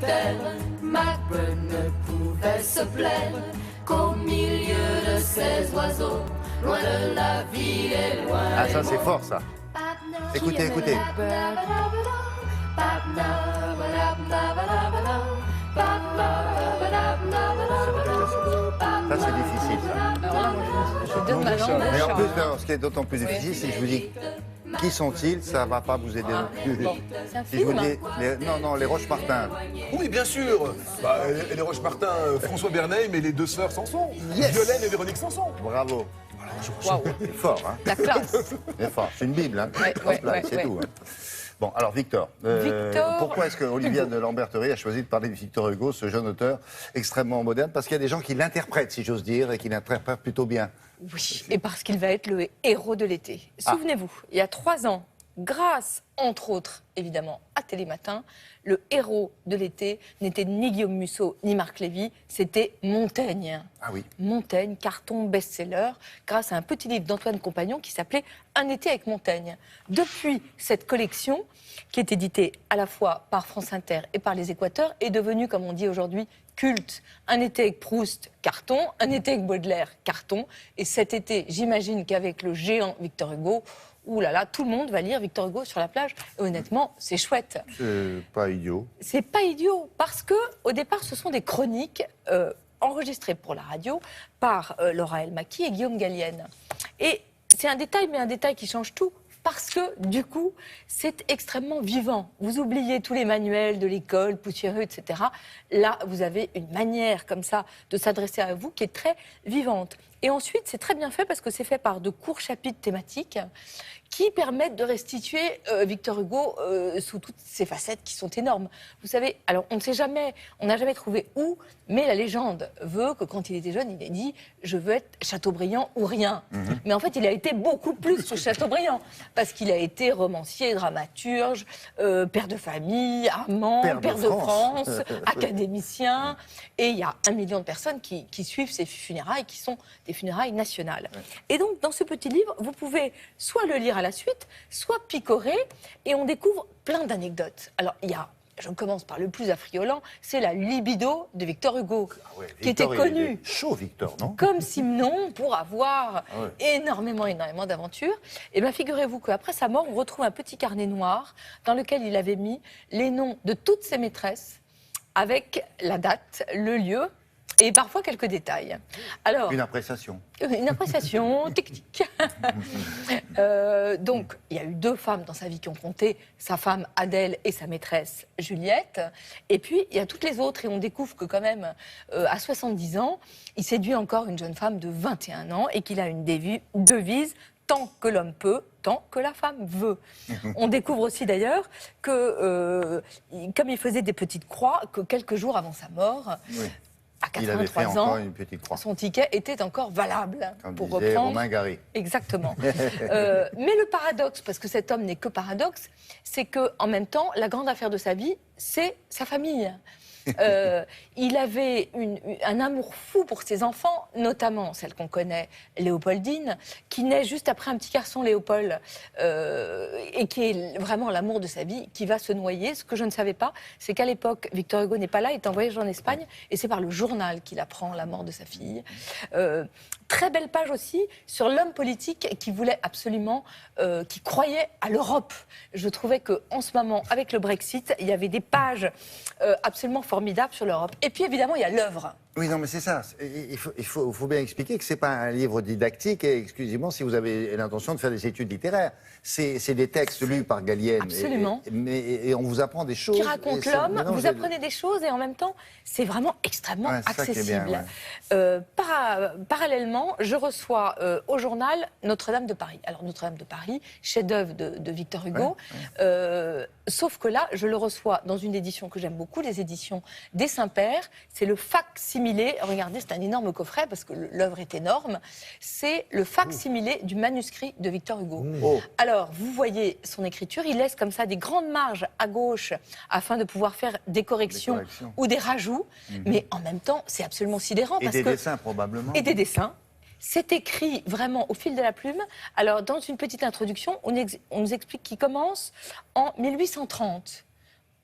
terre, Macbeth ne pouvait se plaire qu'au milieu de ces oiseaux, loin de la ville et loin. Ah, ça c'est fort ça. Écoutez, écoutez. Ça c'est difficile ça. Alors là, moi, je donne ma langue. Mais en plus, non, ce qui est d'autant plus difficile, c'est que je vous dis, qui sont-ils? Ça va pas vous aider non plus. Bon, c'est un Si je vous film. dis, non, les Roche-Martin. Oui, bien sûr. Bah, les Roche-Martin, François Bernheim et les deux sœurs Sanson. Yes. Violaine et Véronique Sanson. Bravo. Waouh, C'est fort, hein. la classe. C'est fort. C'est une Bible, hein. Ouais, C'est ouais. tout. Hein. Bon, alors Victor, Victor pourquoi est-ce que Olivia de Lamberterie a choisi de parler de Victor Hugo, ce jeune auteur extrêmement moderne? Parce qu'il y a des gens qui l'interprètent, si j'ose dire, et qui l'interprètent plutôt bien. Oui, et parce qu'il va être le héros de l'été. Souvenez-vous, il y a 3 ans, grâce, entre autres, évidemment, à Télématin, le héros de l'été n'était ni Guillaume Musso, ni Marc Lévy, c'était Montaigne. Ah oui. Montaigne, carton best-seller, grâce à un petit livre d'Antoine Compagnon qui s'appelait Un été avec Montaigne. Depuis, cette collection, qui est éditée à la fois par France Inter et par Les Équateurs, est devenue, comme on dit aujourd'hui, culte. Un été avec Proust, carton. Un été avec Baudelaire, carton. Et cet été, j'imagine qu'avec le géant Victor Hugo, ouh là là, tout le monde va lire Victor Hugo sur la plage. Et honnêtement, c'est chouette. C'est pas idiot. C'est pas idiot, parce que au départ, ce sont des chroniques enregistrées pour la radio par Laura Elmaki et Guillaume Gallienne. Et c'est un détail, mais un détail qui change tout. Parce que, du coup, c'est extrêmement vivant. Vous oubliez tous les manuels de l'école, poussiéreux, etc. Là, vous avez une manière, comme ça, de s'adresser à vous qui est très vivante. Et ensuite, c'est très bien fait parce que c'est fait par de courts chapitres thématiques qui permettent de restituer Victor Hugo sous toutes ses facettes qui sont énormes. Vous savez, alors on n'a jamais trouvé où, mais la légende veut que quand il était jeune, il ait dit « je veux être Chateaubriand ou rien ». Mais en fait, il a été beaucoup plus que Chateaubriand, parce qu'il a été romancier, dramaturge, père de famille, amant, père de France, académicien. Et il y a 1 million de personnes qui suivent ces funérailles, qui sont des funérailles nationales. Et donc, dans ce petit livre, vous pouvez soit le lire à la suite, soit picorer, et on découvre plein d'anecdotes. Alors, je commence par le plus affriolant, c'est la libido de Victor Hugo, qui était connu Chaud, Victor, non? comme Simon pour avoir énormément d'aventures. Et bien, figurez-vous qu'après sa mort, on retrouve un petit carnet noir dans lequel il avait mis les noms de toutes ses maîtresses, avec la date, le lieu, et parfois quelques détails. Alors, Une appréciation. Une appréciation technique. Donc, il y a eu 2 femmes dans sa vie qui ont compté, sa femme Adèle et sa maîtresse Juliette. Et puis, il y a toutes les autres. Et on découvre que quand même, à 70 ans, il séduit encore une jeune femme de 21 ans et qu'il a une devise « tant que l'homme peut, tant que la femme veut ». On découvre aussi d'ailleurs que, comme il faisait des petites croix, que quelques jours avant sa mort... À 83 Il avait fait ans, encore une petite croix. son ticket était encore valable. Comme pour disait reprendre. Romain Gary. Exactement. Mais le paradoxe, parce que cet homme n'est que paradoxe, c'est qu'en même temps, la grande affaire de sa vie, c'est sa famille. Il avait un amour fou pour ses enfants, notamment celle qu'on connaît, Léopoldine, qui naît juste après un petit garçon, Léopold, et qui est vraiment l'amour de sa vie, qui va se noyer. Ce que je ne savais pas, c'est qu'à l'époque, Victor Hugo n'est pas là, il est en voyage en Espagne, et c'est par le journal qu'il apprend la mort de sa fille. Très belle page aussi sur l'homme politique qui voulait absolument, qui croyait à l'Europe. Je trouvais qu'en ce moment, avec le Brexit, il y avait des pages absolument formidables sur l'Europe. Et puis évidemment, il y a l'œuvre. Oui, non, mais c'est ça. Il faut bien expliquer que ce n'est pas un livre didactique, et exclusivement si vous avez l'intention de faire des études littéraires. C'est des textes lus par Gallienne. Absolument. Et on vous apprend des choses. Qui raconte l'homme, vous apprenez des choses et en même temps, c'est vraiment extrêmement accessible. Bien, parallèlement, je reçois au journal Notre-Dame de Paris. Alors, Notre-Dame de Paris, chef-d'œuvre de Victor Hugo. Sauf que là, je le reçois dans une édition que j'aime beaucoup, les éditions des Saint-Pères. C'est le fac-similé. Regardez, c'est un énorme coffret parce que l'œuvre est énorme. C'est le fac-similé du manuscrit de Victor Hugo. Alors, vous voyez son écriture, il laisse comme ça des grandes marges à gauche afin de pouvoir faire des corrections ou des rajouts. Mais en même temps, c'est absolument sidérant. Et des dessins, probablement. Et des dessins. C'est écrit vraiment au fil de la plume. Alors, dans une petite introduction, on nous explique qu'il commence en 1830.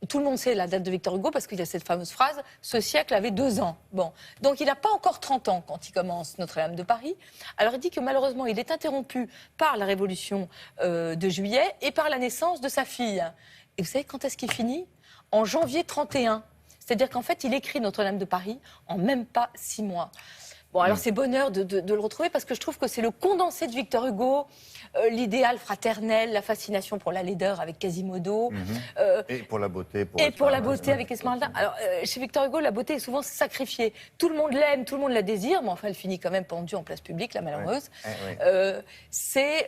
tout le monde sait la date de Victor Hugo parce qu'il y a cette fameuse phrase « Ce siècle avait 2 ans ». Bon, donc il n'a pas encore 30 ans quand il commence Notre-Dame de Paris. Alors il dit que malheureusement, il est interrompu par la Révolution de juillet et par la naissance de sa fille. Et vous savez quand est-ce qu'il finit? En janvier 31. C'est-à-dire qu'en fait, il écrit Notre-Dame de Paris en même pas 6 mois. Bon, alors c'est bonheur de le retrouver parce que je trouve que c'est le condensé de Victor Hugo, l'idéal fraternel, la fascination pour la laideur avec Quasimodo. Et pour la beauté. Pour la beauté avec Esmeralda. Alors, chez Victor Hugo, la beauté est souvent sacrifiée. Tout le monde l'aime, tout le monde la désire, mais enfin, elle finit quand même pendue en place publique, la malheureuse. C'est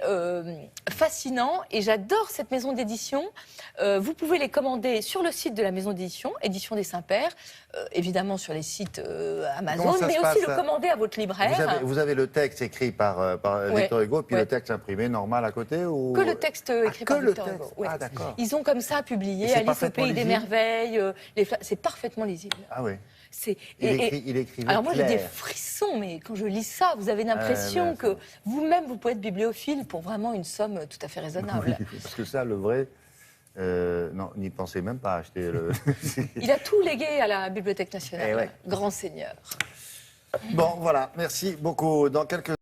fascinant et j'adore cette maison d'édition. Vous pouvez les commander sur le site de la maison d'édition, Édition des Saints-Pères, évidemment sur les sites Amazon, mais aussi le commander à votre libraire. Vous avez le texte écrit par Victor Hugo, puis le texte imprimé normal à côté ou... Que le texte écrit par Victor Hugo. Ah, d'accord. Ils ont comme ça publié Alice au Pays des Merveilles. C'est parfaitement lisible. Ah oui. Il écrivait alors moi j'ai clair. des frissons, mais quand je lis ça, vous avez l'impression que vous-même vous pouvez être bibliophile pour vraiment une somme tout à fait raisonnable. Oui, parce que ça, le vrai... non, n'y pensez même pas à acheter le... Il a tout légué à la Bibliothèque nationale. Eh ouais. Grand seigneur. Bon, voilà, merci beaucoup. Dans quelques